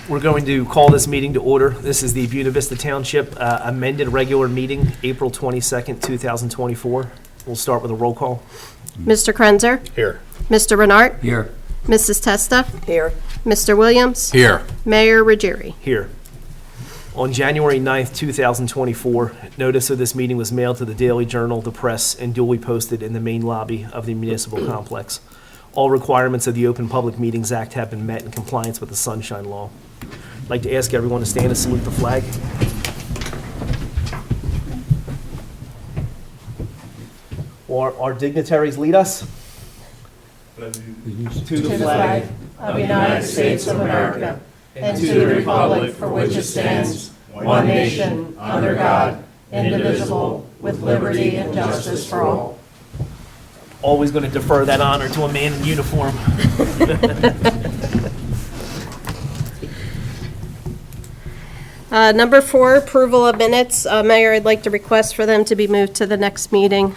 We're going to call this meeting to order. This is the Buena Vista Township amended regular meeting, April 22nd, 2024. We'll start with a roll call. Mr. Krenzer? Here. Mr. Renart? Here. Mrs. Testa? Here. Mr. Williams? Here. Mayor Ruggieri? Here. On January 9th, 2024, notice of this meeting was mailed to the Daily Journal, the press, and duly posted in the main lobby of the municipal complex. All requirements of the Open Public Meetings Act have been met in compliance with the Sunshine Law. I'd like to ask everyone to stand and salute the flag. Our dignitaries lead us. To the flag of the United States of America and to the republic for which it stands, one nation, under God, indivisible, with liberty and justice for all. Always going to defer that honor to a man in uniform. Number 4, approval of minutes. Mayor, I'd like to request for them to be moved to the next meeting.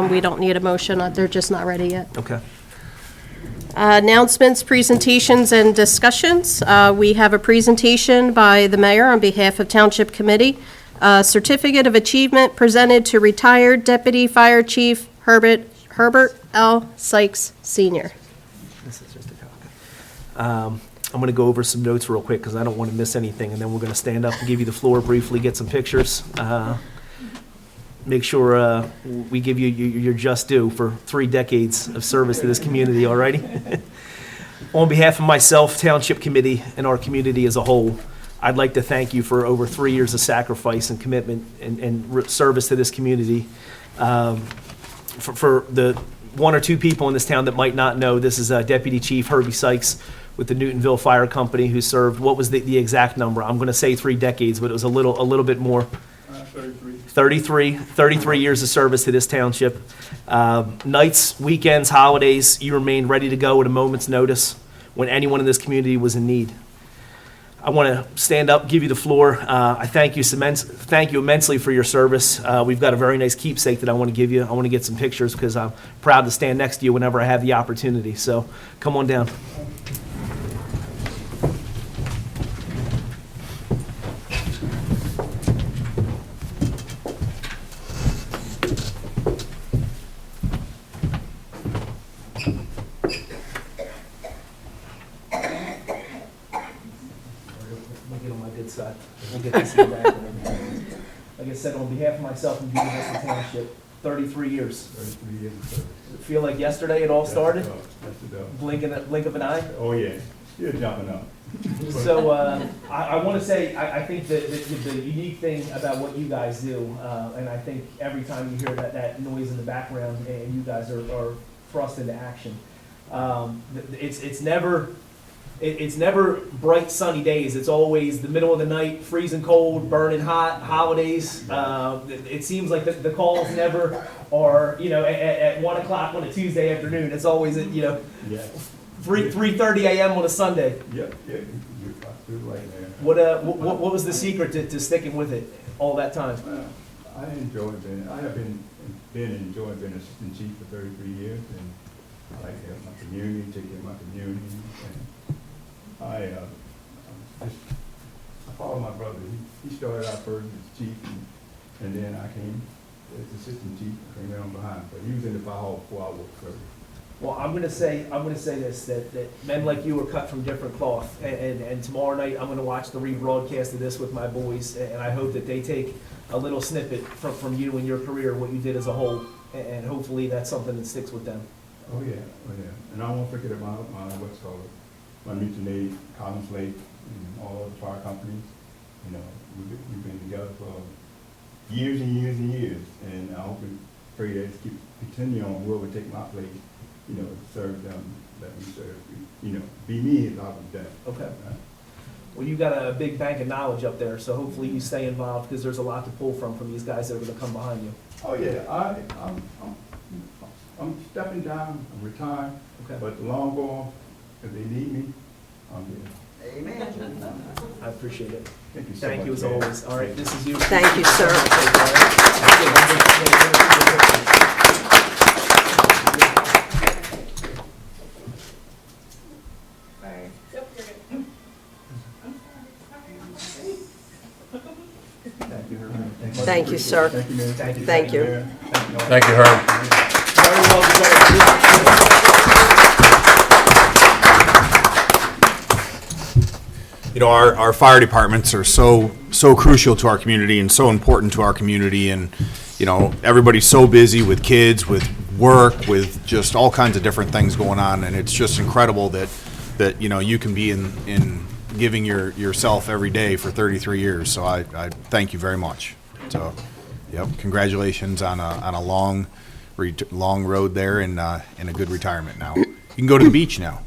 We don't need a motion. They're just not ready yet. Okay. Announcements, presentations, and discussions. We have a presentation by the mayor on behalf of Township Committee. Certificate of Achievement presented to retired Deputy Fire Chief Herbert L. Sykes, Sr. This is just a copy. I'm going to go over some notes real quick because I don't want to miss anything, and then we're going to stand up and give you the floor briefly, get some pictures. Make sure we give you your just due for 3 decades of service to this community already. On behalf of myself, Township Committee, and our community as a whole, I'd like to thank you for over 3 years of sacrifice and commitment and service to this community. For the 1 or 2 people in this town that might not know, this is Deputy Chief Herbie Sykes with the Newtonville Fire Company, who served, what was the exact number? I'm going to say 3 decades, but it was a little bit more. 33 years of service to this township. Nights, weekends, holidays, you remained ready to go at a moment's notice when anyone in this community was in need. I want to stand up, give you the floor. I thank you immensely for your service. We've got a very nice keepsake that I want to give you. I want to get some pictures because I'm proud to stand next to you whenever I have the opportunity. So come on down. We'll get to see that. Like I said, on behalf of myself and Buena Vista Township, 33 years. 33 years. Does it feel like yesterday it all started? Yes, it does. Blink of an eye? Oh, yeah. You're jumping up. So I want to say, I think that the unique thing about what you guys do, and I think every time you hear that noise in the background and you guys are thrust into action, it's never bright sunny days. It's always the middle of the night, freezing cold, burning hot, holidays. It seems like the calls never are, at 1 o'clock on a Tuesday afternoon. It's always at, Yeah. 3:30 a.m. on a Sunday. Yep, you're right there. What was the secret to sticking with it all that time? I have been enjoying being assistant chief for 33 years, and I like to help my community, take care of my community, and I followed my brother. He started out first as chief, and then I came as assistant chief. I came down behind, but he was in the fire hall before I worked for him. Well, I'm gonna say this, that men like you are cut from different cloth, and tomorrow night I'm gonna watch the rebroadcast of this with my boys, and I hope that they take a little snippet from you and your career, what you did as a whole, and hopefully that's something that sticks with them. Oh yeah, and I won't forget about what's called my mutual aid, Collins Lake, and all the fire companies. We've been together for years and years and years, and I hope and pray that it keep continue on where we take my place. Serve them that we serve. Be me as I was done. Okay. Well, you've got a big bank of knowledge up there, so hopefully you stay involved because there's a lot to pull from these guys that are going to come behind you. Oh yeah, I'm stepping down. I'm retired. Okay. But the long ball, if they need me, I'm here. Amen. I appreciate it. Thank you so Thank much. you as man. always. All right, this is you. Thank you, sir. Thank you, sir. Thank you, Mayor. Thank you. Mayor. Thank you, Herb. Very well deserved. You know, our fire departments are so crucial to our community and so important to our community, and, you know, everybody's so busy with kids, with work, with just all kinds of different things going on, and it's just incredible that you know, you can be in giving yourself every day for 33 years, so I thank you very much. So, yep, congratulations on a long road there, and a good retirement now. You can go to the beach now.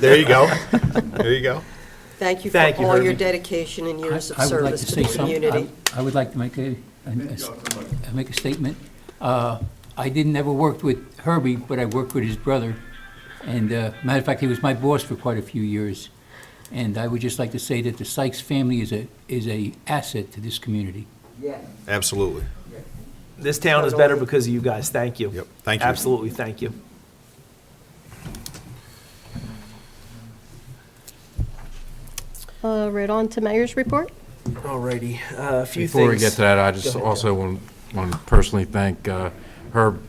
There you go. There you go. Thank you for Thank you, all your Herbie. dedication and years of I would like service to to say the something. community. I would like to make a statement. I didn't ever work with Herbie, but I worked with his brother. And matter of fact, he was my boss for quite a few years. And I would just like to say that the Sykes family is a asset to this community. Absolutely. This town is better because of you guys. Thank you. Yep. Thank you. Absolutely, thank you. Right on to mayor's report. Alrighty, a few things. Before we get to that, I Go just ahead, also want to personally thank Herb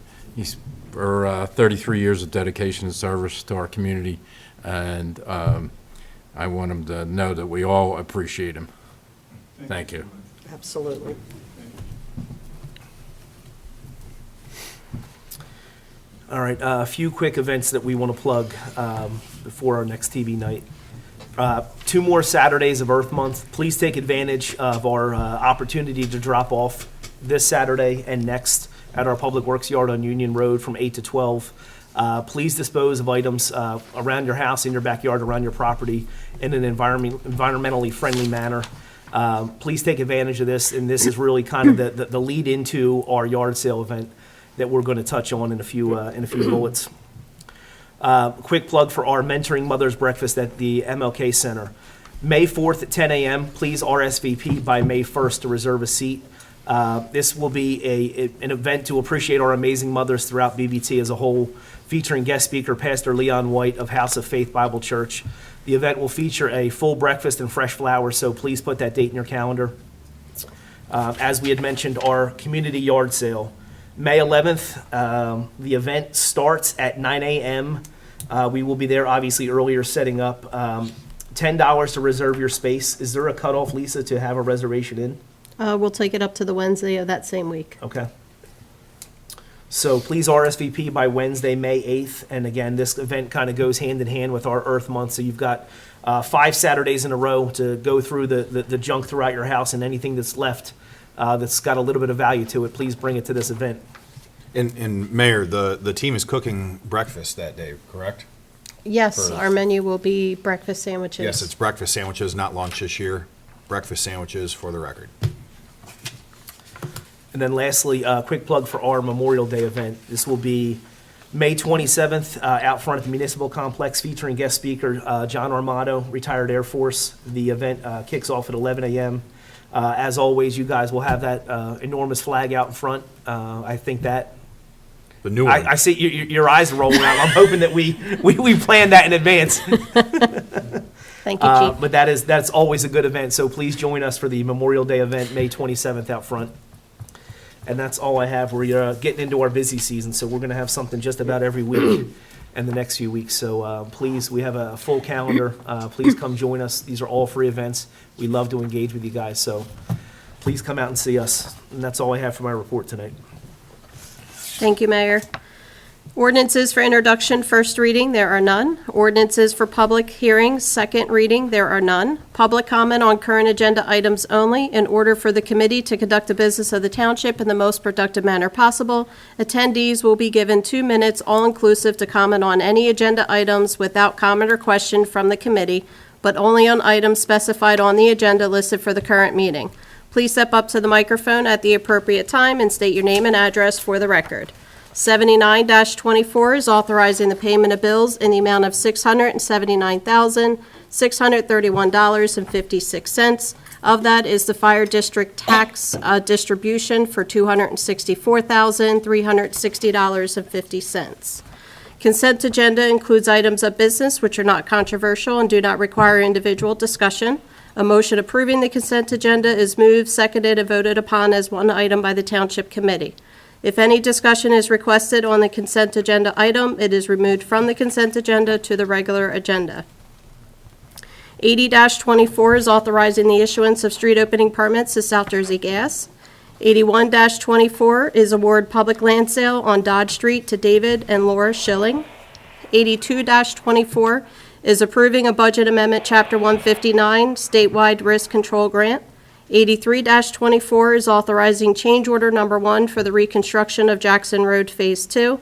for 33 years of dedication and service to our community, and I want him to know that we all appreciate him. Thank you. Absolutely. All right, a few quick events that we want to plug before our next TV night. 2 more Saturdays of Earth Month. Please take advantage of our opportunity to drop off this Saturday and next at our Public Works Yard on Union Road from 8 to 12. Please dispose of items around your house, in your backyard, around your property in an environmentally friendly manner. Please take advantage of this, and this is really kind of the lead into our yard sale event that we're going to touch on in a few bullets. Quick plug for our Mentoring Mothers Breakfast at the MLK Center. May 4th at 10 a.m. Please RSVP by May 1st to reserve a seat. This will be an event to appreciate our amazing mothers throughout BBT as a whole, featuring guest speaker Pastor Leon White of House of Faith Bible Church. The event will feature a full breakfast and fresh flowers, so please put that date in your calendar. As we had mentioned, our community yard sale. May 11th, the event starts at 9 a.m. We will be there obviously earlier setting up. $10 to reserve your space. Is there a cutoff, Lisa, to have a reservation in? We'll take it up to the Wednesday of that same week. Okay. So please RSVP by Wednesday, May 8th. And again, this event kind of goes hand in hand with our Earth Month. So you've got 5 Saturdays in a row to go through the junk throughout your house, and anything that's left that's got a little bit of value to it, please bring it to this event. And Mayor, the team is cooking breakfast that day, correct? Yes, For- our menu will be breakfast sandwiches. Yes, it's breakfast sandwiches, not lunch this year. Breakfast sandwiches for the record. And then lastly, a quick plug for our Memorial Day event. This will be May 27th out front at the Municipal Complex, featuring guest speaker John Armato, retired Air Force. The event kicks off at 11 a.m. As always, you guys will have that enormous flag out in front. I think that The new one. I see your eyes are rolling out. I'm hoping that we planned that in advance. Thank you, Chief. But that's always a good event. So please join us for the Memorial Day event, May 27th out front. And that's all I have. We're getting into our busy season, so we're going to have something just about every week in the next few weeks. So please, we have a full calendar. Please come join us. These are all free events. We love to engage with you guys. So please come out and see us. And that's all I have for my report tonight. Thank you, Mayor. Ordinances for introduction, first reading, there are none. Ordinances for public hearing, second reading, there are none. Public comment on current agenda items only. In order for the committee to conduct the business of the township in the most productive manner possible, attendees will be given 2 minutes, all-inclusive, to comment on any agenda items without comment or question from the committee, but only on items specified on the agenda listed for the current meeting. Please step up to the microphone at the appropriate time and state your name and address for the record. 79-24 is authorizing the payment of bills in the amount of $679,631.56. Of that is the fire district tax distribution for $264,360.50. Consent agenda includes items of business which are not controversial and do not require individual discussion. A motion approving the consent agenda is moved, seconded, and voted upon as one item by the Township Committee. If any discussion is requested on the consent agenda item, it is removed from the consent agenda to the regular agenda. 80-24 is authorizing the issuance of street opening permits to South Jersey Gas. 81-24 is award public land sale on Dodge Street to David and Laura Schilling. 82-24 is approving a budget amendment, Chapter 159, statewide risk control grant. 83-24 is authorizing change order number 1 for the reconstruction of Jackson Road Phase 2.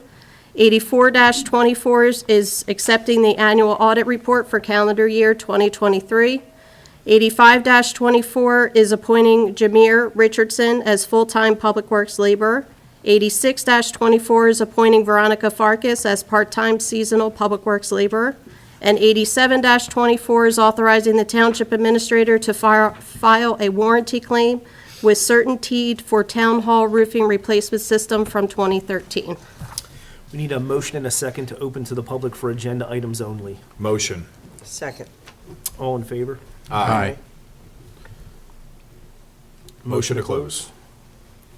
84-24 is accepting the annual audit report for calendar year 2023. 85-24 is appointing Jameer Richardson as full-time Public Works laborer. 86-24 is appointing Veronica Farkas as part-time seasonal Public Works laborer. And 87-24 is authorizing the Township Administrator to file a warranty claim with certainty for Town Hall roofing replacement system from 2013. We need a motion and a second to open to the public for agenda items only. Motion. Second. All in favor? Aye. Motion to close.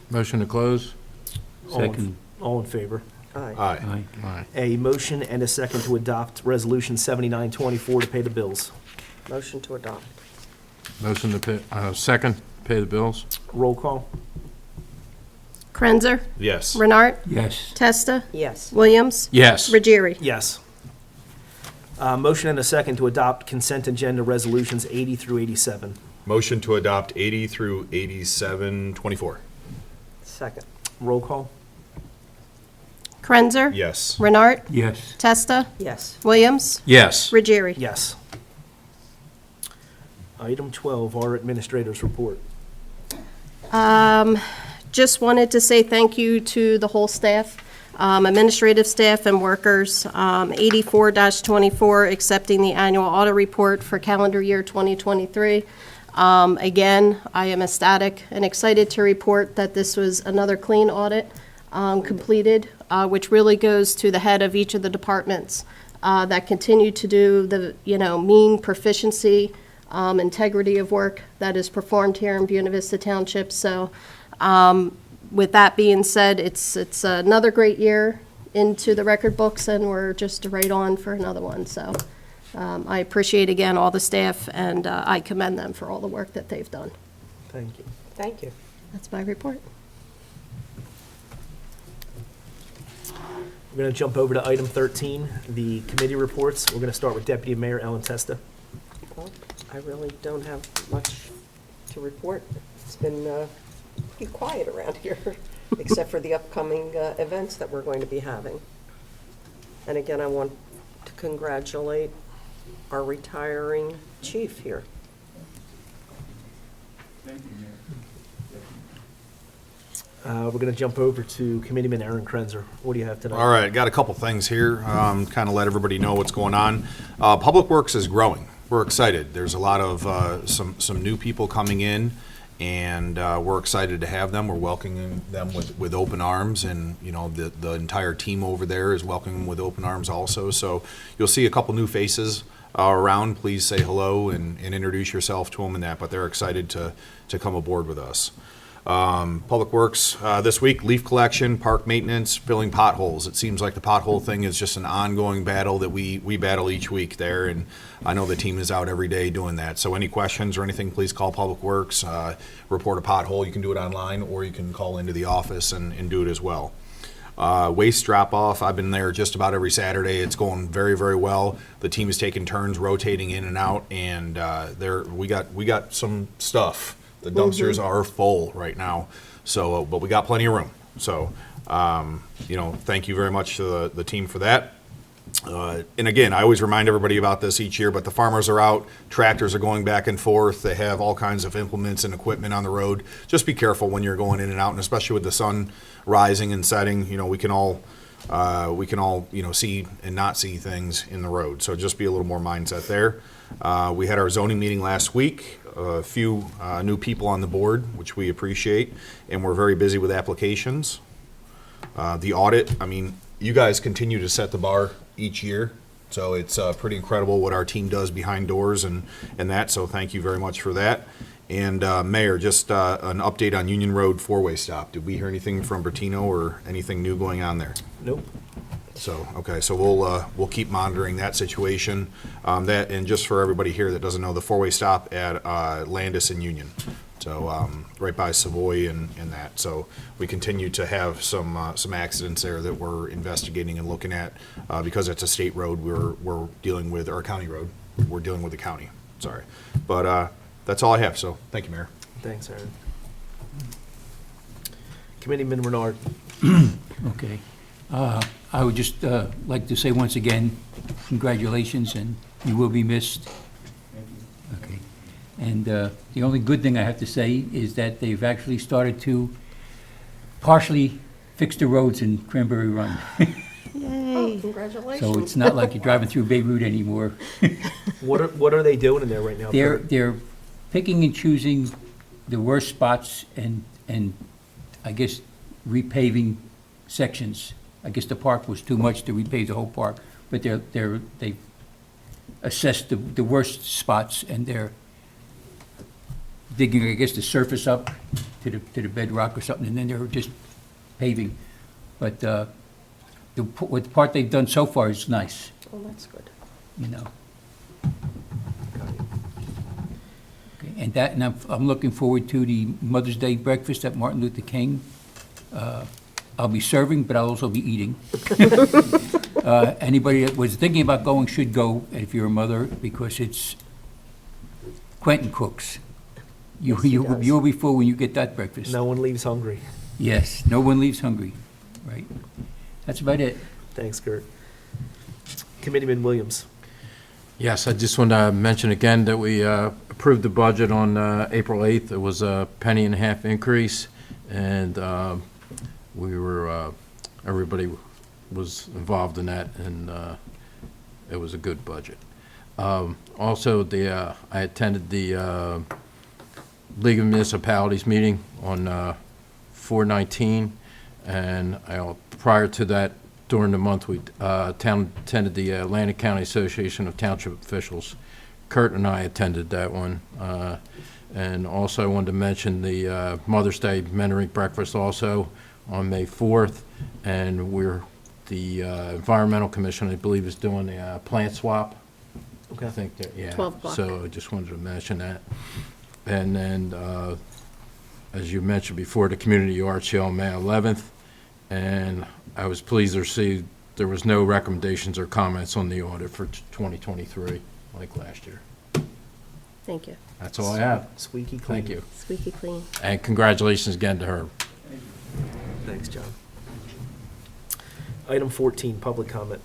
Motion to close? Second. All in favor? Aye. Aye. Aye. Aye. A motion and a second to adopt Resolution 7924 to pay the bills. Motion to adopt. Motion to pay, second, pay the bills? Roll call. Krenzer, Yes. Renart, Yes. Testa, Yes. Williams, Yes. Ruggieri. Yes. Motion and a second to adopt consent agenda resolutions 80 through 87. Motion to adopt 80 through 87, 24. Second. Roll call. Krenzer, Yes. Renart, Yes. Testa, Yes. Williams, Yes. Ruggieri. Yes. Item 12, our administrator's report. Just wanted to say thank you to the whole staff, administrative staff and workers. 84-24, accepting the annual audit report for calendar year 2023. Again, I am ecstatic and excited to report that this was another clean audit completed, which really goes to the head of each of the departments that continue to do the, mean proficiency, integrity of work that is performed here in Buena Vista Township. So with that being said, it's another great year into the record books, and we're just right on for another one. So I appreciate, again, all the staff, and I commend them for all the work that they've done. Thank you. Thank you. That's my report. We're going to jump over to item 13, the committee reports. We're going to start with Deputy Mayor Ellen Testa. Well, I really don't have much to report. It's been pretty quiet around here, except for the upcoming events that we're going to be having. And again, I want to congratulate our retiring chief here. We're going to jump over to Committeeman Aaron Krenzer. What do you have tonight? All right, got a couple things here, kind of let everybody know what's going on. Public Works is growing. We're excited. There's a lot of, some new people coming in, and we're excited to have them. We're welcoming them with open arms, and, the entire team over there is welcoming them with open arms also. So you'll see a couple new faces around. Please say hello and introduce yourself to them and that, but they're excited to come aboard with us. Public Works, this week, leaf collection, park maintenance, filling potholes. It seems like the pothole thing is just an ongoing battle that we battle each week there, and I know the team is out every day doing that. So any questions or anything, please call Public Works, report a pothole. You can do it online, or you can call into the office and do it as well. Waste drop-off, I've been there just about every Saturday. It's going very, very well. The team is taking turns rotating in and out, and we got some stuff. The dumpsters are full right now, so but we got plenty of room. So, thank you very much to the team for that. And again, I always remind everybody about this each year, but the farmers are out, tractors are going back and forth. They have all kinds of implements and equipment on the road. Just be careful when you're going in and out, and especially with the sun rising and setting. We can all see and not see things in the road. So just be a little more mindset there. We had our zoning meeting last week. A few new people on the board, which we appreciate, and we're very busy with applications. The audit, you guys continue to set the bar each year, So it's pretty incredible what our team does behind doors and that, so thank you very much for that. And Mayor, just an update on Union Road four-way stop. Did we hear anything from Bertino or anything new going on there? Nope. So, okay, so we'll keep monitoring that situation. And just for everybody here that doesn't know, the four-way stop at Landis and Union. So, right by Savoy and that. So we continue to have some accidents there that we're investigating and looking at. Because it's a state road, we're dealing with, or a county road, we're dealing with the county, sorry. But that's all I have, so thank you, Mayor. Thanks, Aaron. Committeeman Renard. Okay. I would just like to say once again, congratulations, and you will be missed. Okay. And the only good thing I have to say is that they've actually started to partially fix the roads in Cranberry Run. Oh, congratulations. So it's not like you're driving through Beirut anymore. What are they doing in there right now? They're picking and choosing the worst spots and I guess repaving sections. I guess the park was too much to repave the whole park, but they've assessed the worst spots and they're digging, I guess, the surface up to the bedrock or something, and then they're just paving. But what the part they've done so far is nice, Oh, that's good. you know. Okay, and I'm looking forward to the Mother's Day breakfast at Martin Luther King. I'll be serving, but I'll also be eating. Anybody that was thinking about going should go if you're a mother, because it's Quentin cooks. Yes, he does. You'll be full when you get that breakfast. No one leaves hungry. Yes, no one leaves hungry, right? That's about it. Thanks, Kurt. Committeeman Williams. Yes, I just want to mention again that we approved the budget on April 8th. It was a $0.015 increase, and everybody was involved in that, and it was a good budget. Also, I attended the League of Municipalities meeting on 4/19, and prior to that, during the month, we attended the Atlantic County Association of Township Officials. Kurt and I attended that one. And also I wanted to mention the Mother's Day mentoring breakfast also on May 4th. And the Environmental Commission, I believe, is doing a plant swap. Okay. I think that, yeah. 12 o'clock. So I just wanted to mention that. And then, as you mentioned before, the community yard sale on May 11th. And I was pleased to see there was no recommendations or comments on the audit for 2023 like last year. Thank you. That's all I have. Squeaky clean. Thank you. Squeaky clean. And congratulations again to her. Thanks, John. Item 14, public comment.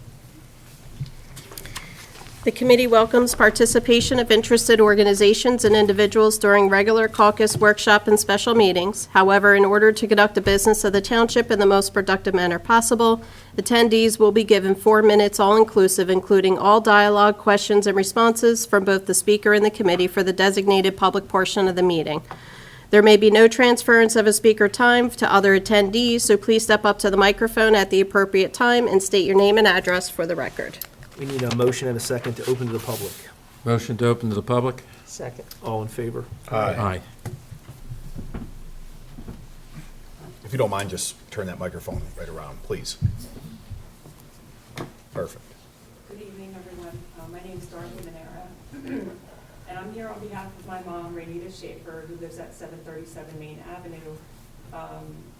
The committee welcomes participation of interested organizations and individuals during regular caucus, workshop, and special meetings. However, in order to conduct the business of the township in the most productive manner possible, attendees will be given 4 minutes all-inclusive, including all dialogue, questions, and responses from both the speaker and the committee for the designated public portion of the meeting. There may be no transference of a speaker time to other attendees, so please step up to the microphone at the appropriate time and state your name and address for the record. We need a motion and a second to open to the public. Motion to open to the public? Second. All in favor? Aye. If you don't mind, just turn that microphone right around, please. Perfect. Good evening, everyone. My name is Dorothy Manera, and I'm here on behalf of my mom, Renita Schaefer, who lives at 737 Main Avenue.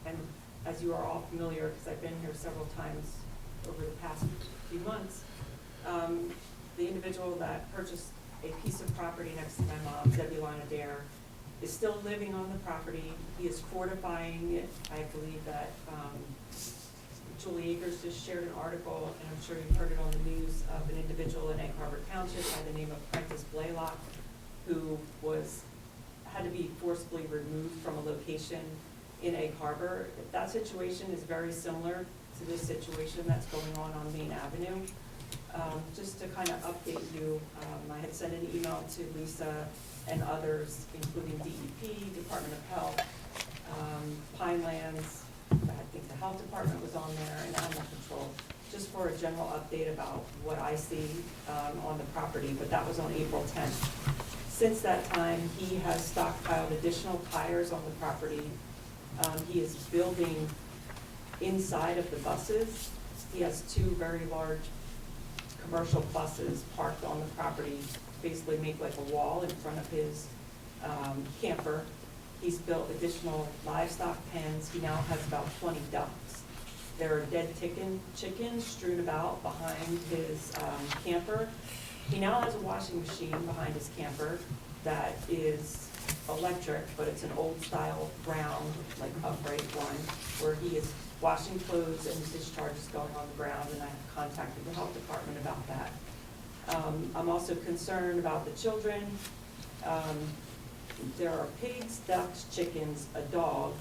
And as you are all familiar, because I've been here several times over the past few months, the individual that purchased a piece of property next to my mom, Zebulon Adair, is still living on the property. He is fortifying it. I believe that Julie Akers just shared an article, and I'm sure you've heard it on the news, of an individual in Egg Harbor Township by the name of Prentice Blaylock, who had to be forcibly removed from a location in Egg Harbor. That situation is very similar to this situation that's going on Main Avenue. Just to kind of update you, I had sent an email to Lisa and others, including DEP, Department of Health, Pinelands, I think the Health Department was on there, and Animal Control, just for a general update about what I see on the property, but that was on April 10th. Since that time, he has stockpiled additional tires on the property. He is building inside of the buses. He has 2 very large commercial buses parked on the property, basically make like a wall in front of his camper. He's built additional livestock pens. He now has about 20 ducks. There are dead chickens strewn about behind his camper. He now has a washing machine behind his camper that is electric, but it's an old style brown, like upright one, where he is washing clothes and the discharge is going on the ground, and I have contacted the health department about that. I'm also concerned about the children. There are pigs, ducks, chickens, a dog,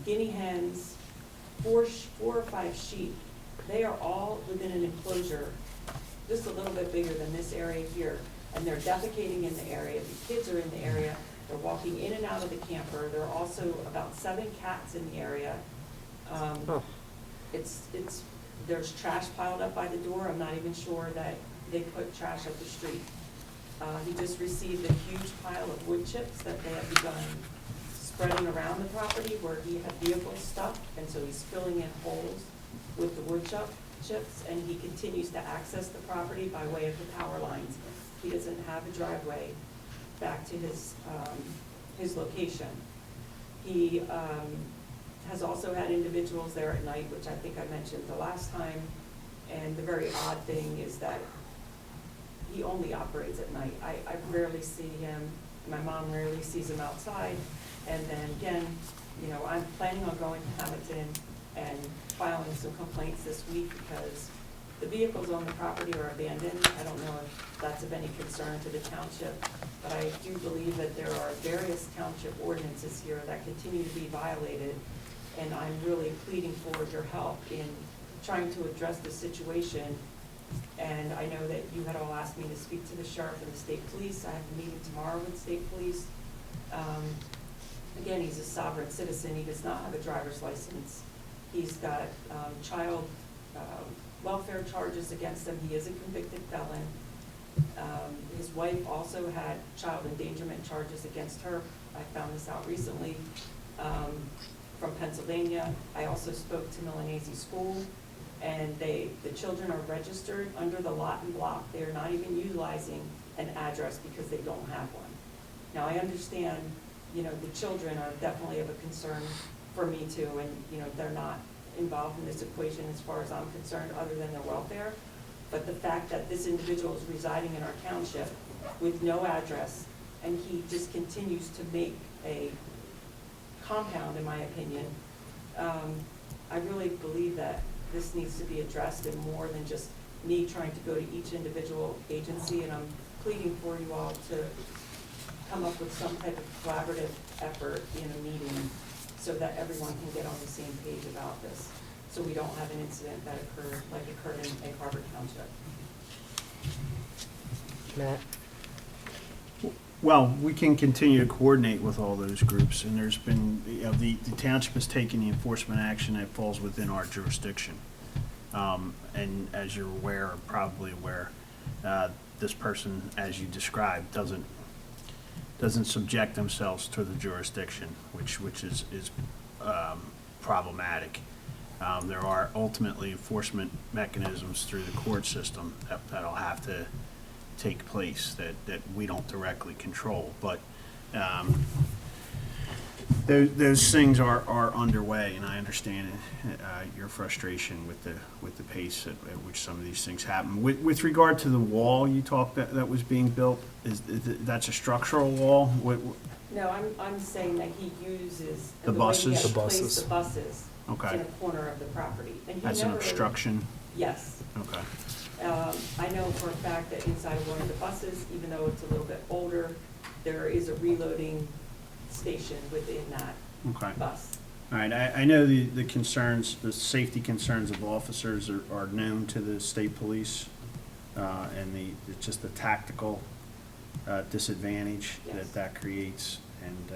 guinea hens, 4 or 5 sheep. They are all within an enclosure just a little bit bigger than this area here, and they're defecating in the area. The kids are in the area. They're walking in and out of the camper. There are also about 7 cats in the area. There's trash piled up by the door. I'm not even sure that they put trash up the street. He just received a huge pile of wood chips that they have begun spreading around the property where he had vehicles stuck, and so he's filling in holes with the wood chips, and he continues to access the property by way of the power lines. He doesn't have a driveway back to his location. He has also had individuals there at night, which I think I mentioned the last time, and the very odd thing is that he only operates at night. I rarely see him, my mom rarely sees him outside, and then again, you know, I'm planning on going to Hamilton and filing some complaints this week because the vehicles on the property are abandoned. I don't know if that's of any concern to the township, but I do believe that there are various township ordinances here that continue to be violated, and I'm really pleading for your help in trying to address the situation. And I know that you had all asked me to speak to the sheriff and the state police. I have a meeting tomorrow with state police. Again, he's a sovereign citizen. He does not have a driver's license. He's got child welfare charges against him. He is a convicted felon. His wife also had child endangerment charges against her. I found this out recently from Pennsylvania. I also spoke to Milanese School, and the children are registered under the lot and block. They are not even utilizing an address because they don't have one. Now, I understand, you know, the children are definitely of a concern for me too, and, you know, they're not involved in this equation as far as I'm concerned, other than their welfare. But the fact that this individual is residing in our township with no address, and he just continues to make a compound, in my opinion, I really believe that this needs to be addressed in more than just me trying to go to each individual agency, and I'm pleading for you all to come up with some type of collaborative effort in a meeting so that everyone can get on the same page about this, so we don't have an incident that occurred in Egg Harbor Township. Matt? Well, we can continue to coordinate with all those groups, and there's been, you know, the township has taken the enforcement action that falls within our jurisdiction. And as you're aware, or probably aware, this person, as you described, doesn't subject themselves to the jurisdiction, which is problematic. There are ultimately enforcement mechanisms through the court system that'll have to take place that we don't directly control, but those things are underway, and I understand your frustration with the pace at which some of these things happen. With regard to the wall you talked that was being built, that's a structural wall? No, I'm saying that he uses The way he buses? has The placed buses. the buses Okay. in a corner of the property. And he As an never- obstruction? Yes. Okay. I know for a fact that inside of one of the buses, even though it's a little bit older, there is a reloading station within that Okay. bus. All right, I know the concerns, the safety concerns of officers are known to the state police, and it's just the tactical disadvantage Yes. that creates, and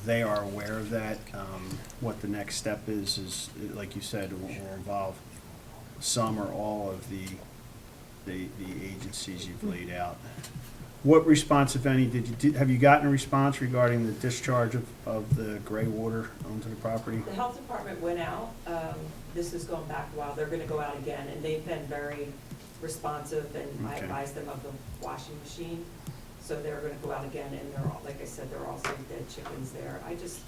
they are aware of that. What the next step is, like you said, will involve some or all of the agencies you've laid out. What response, if any, have you gotten a response regarding the discharge of the gray water onto the property? The health department went out, this is going back a while, they're gonna go out again, and they've been very responsive, and I Okay. advised them of the washing machine. So they're gonna go out again, and they're all, like I said, there are also dead chickens there. I just,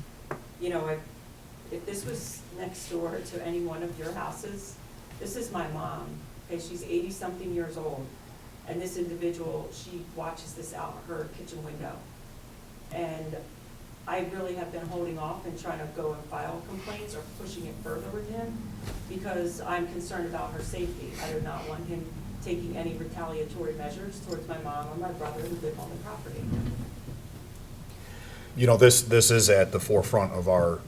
if this was next door to any one of your houses, this is my mom, okay, she's 80-something years old. And this individual, she watches this out her kitchen window. And I really have been holding off and trying to go and file complaints or pushing it further with him because I'm concerned about her safety. I do not want him taking any retaliatory measures towards my mom or my brother who live on the property. This is at the forefront of our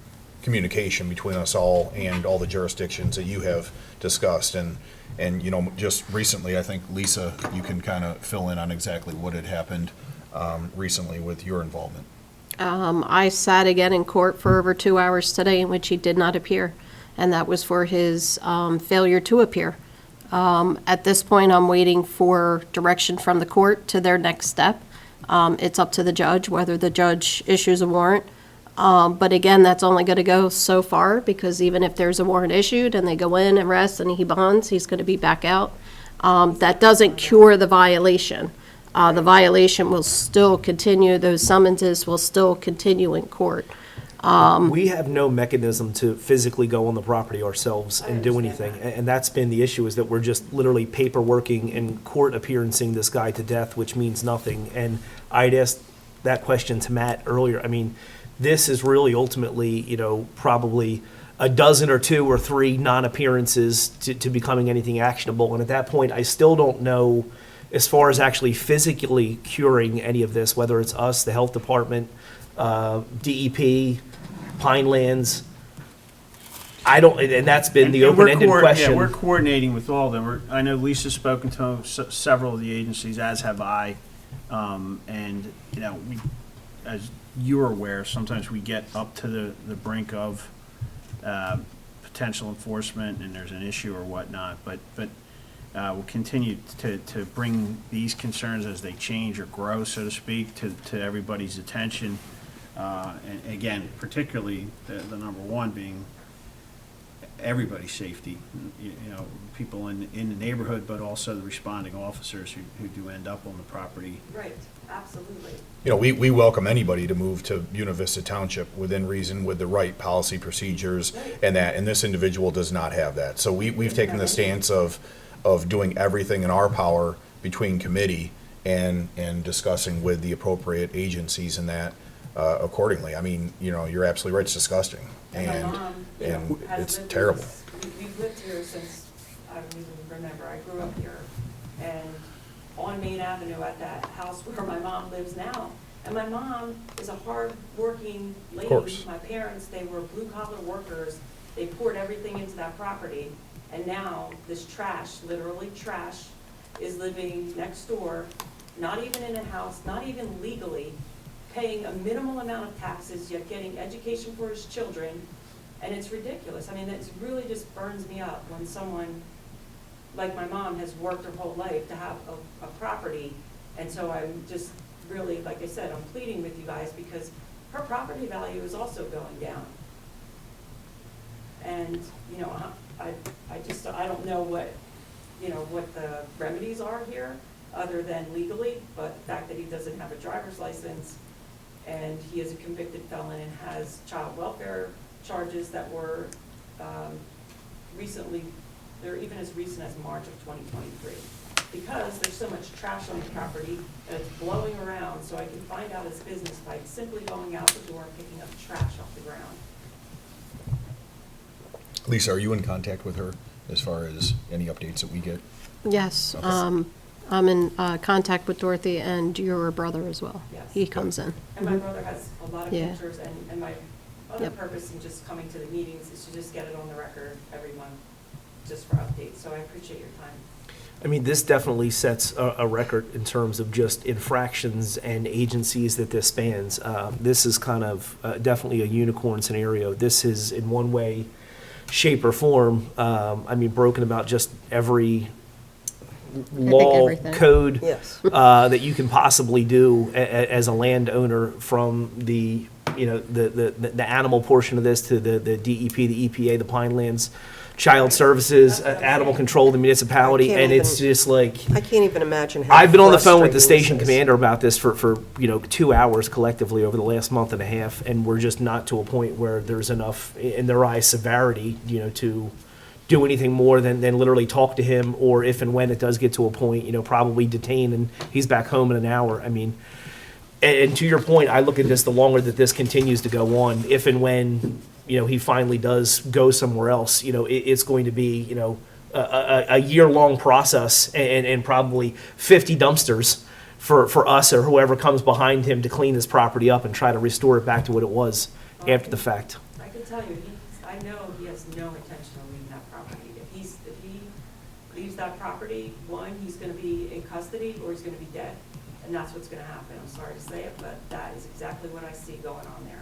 communication between us all and all the jurisdictions that you have discussed. And just recently, I think, Lisa, you can kind of fill in on exactly what had happened recently with your involvement. I sat again in court for over 2 hours today in which he did not appear, and that was for his failure to appear. At this point, I'm waiting for direction from the court to their next step. It's up to the judge whether the judge issues a warrant. But again, that's only going to go so far because even if there's a warrant issued and they go in, arrest, and he bonds, he's going to be back out. That doesn't cure the violation. The violation will still continue. Those summonses will still continue in court. We have no mechanism to physically go on the property ourselves I and do understand anything. that. And that's been the issue, is that we're just literally paperworking and court appearancing this guy to death, which means nothing. And I'd asked that question to Matt earlier. I mean, this is really ultimately, probably a dozen or two or three non-appearances to becoming anything actionable. And at that point, I still don't know, as far as actually physically curing any of this, whether it's us, the health department, DEP, Pinelands. And that's been the And we're open-ended question. Yeah, we're coordinating with all of them. I know Lisa's spoken to several of the agencies, as have I. And, as you're aware, sometimes we get up to the brink of potential enforcement and there's an issue or whatnot, but we'll continue to bring these concerns as they change or grow, so to speak, to everybody's attention. And again, particularly the number one being everybody's safety, people in the neighborhood, but also the responding officers who do end up on the property. Right, absolutely. We welcome anybody to move to Buena Vista Township within reason, with the right policy procedures and that, and this individual does not have that. So we've taken the stance of doing everything in our power between committee and discussing with the appropriate agencies and that accordingly. I mean, you're absolutely right, it's disgusting. And my mom, has it's lived terrible. this- We've lived here since, I don't even remember, I grew up here. And on Main Avenue at that house where my mom lives now. And my mom is a hard-working lady. course. My parents, they were blue-collar workers. They poured everything into that property. And now this trash, literally trash, is living next door, not even in a house, not even legally, paying a minimal amount of taxes, yet getting education for his children, and it's ridiculous. I mean, it really just burns me up when someone, like my mom, has worked her whole life to have a property, and so I'm just really, like I said, I'm pleading with you guys because her property value is also going down. And, I don't know what the remedies are here, other than legally, but the fact that he doesn't have a driver's license, and he is a convicted felon and has child welfare charges that were they're even as recent as March of 2023. Because there's so much trash on the property and it's blowing around, so I can find out his business by simply going out the door and picking up trash off the ground. Lisa, are you in contact with her as far as any updates that we get? Yes, Okay. I'm in contact with Dorothy and your brother as well. Yes. He comes in. And my brother has a lot of Yeah. pictures, and my other Yep. purpose in just coming to the meetings is to just get it on the record every month, just for updates, so I appreciate your time. I mean, this definitely sets a record in terms of just infractions and agencies that this spans. This is kind of definitely a unicorn scenario. This is in one way, shape, or form, I mean, broken about just every law, everything. code Yes. that you can possibly do as a landowner, from the, you know, the animal portion of this to the DEP, the EPA, the Pinelands, Child Services, animal control, the municipality, I can't and it's even- just like, I can't even imagine how I've been on the phone with the frustrating station this is. commander about this for, you know, 2 hours collectively over the last month and a half, and we're just not to a point where there's enough, in their eyes, severity, you know, to do anything more than literally talk to him, or if and when it does get to a point, you know, probably detain, and he's back home in an hour. I mean, and to your point, I look at this, the longer that this continues to go on, if and when, you know, he finally does go somewhere else, you know, it's going to be, you know, a year-long process, and probably 50 dumpsters for us or whoever comes behind him to clean this property up and try to restore it back to what it was after the fact. I can tell you, I know he has no intention of leaving that property. If he leaves that property, one, he's gonna be in custody, or he's gonna be dead. And that's what's gonna happen. I'm sorry to say it, but that is exactly what I see going on there.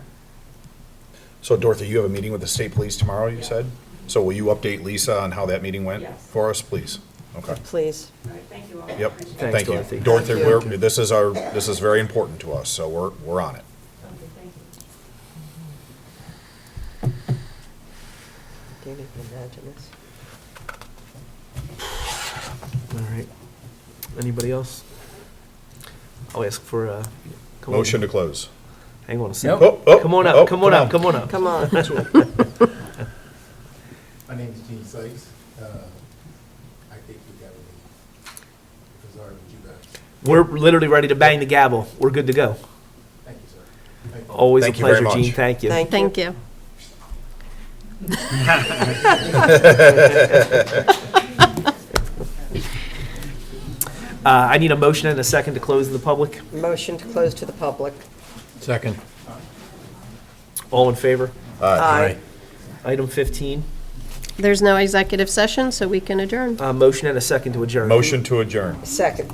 So Dorothy, you have a meeting with the state police tomorrow, you Yeah. said? So will you update Lisa on how that meeting went Yes. for us, please? Okay. Please. All right, thank you all. Yep, Appreciate it. Thanks, thank you. Dorothy. Dorothy, Thank you. this is very important to us, so we're on it. Okay, thank you. Can't even imagine this. All right. Anybody else? I'll ask for a. come on. Motion to close. Hang on a second. Nope. Come on up, come on up, come on up. Come on. My name is Gene Sykes. I think we got to be bizarre with you guys. We're literally ready to bang the gavel. We're good to go. Thank you, sir. Thank you. Always a Thank you very pleasure, Gene. much. Thank you. Thank you. I need a motion and a second to close to the public. Motion to close to the public. Second. All in favor? Aye. Item 15, There's no executive session, so we can adjourn. motion and a second to adjourn. Motion to adjourn. Second.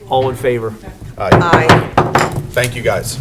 All in favor? Aye. Aye. Thank you, guys.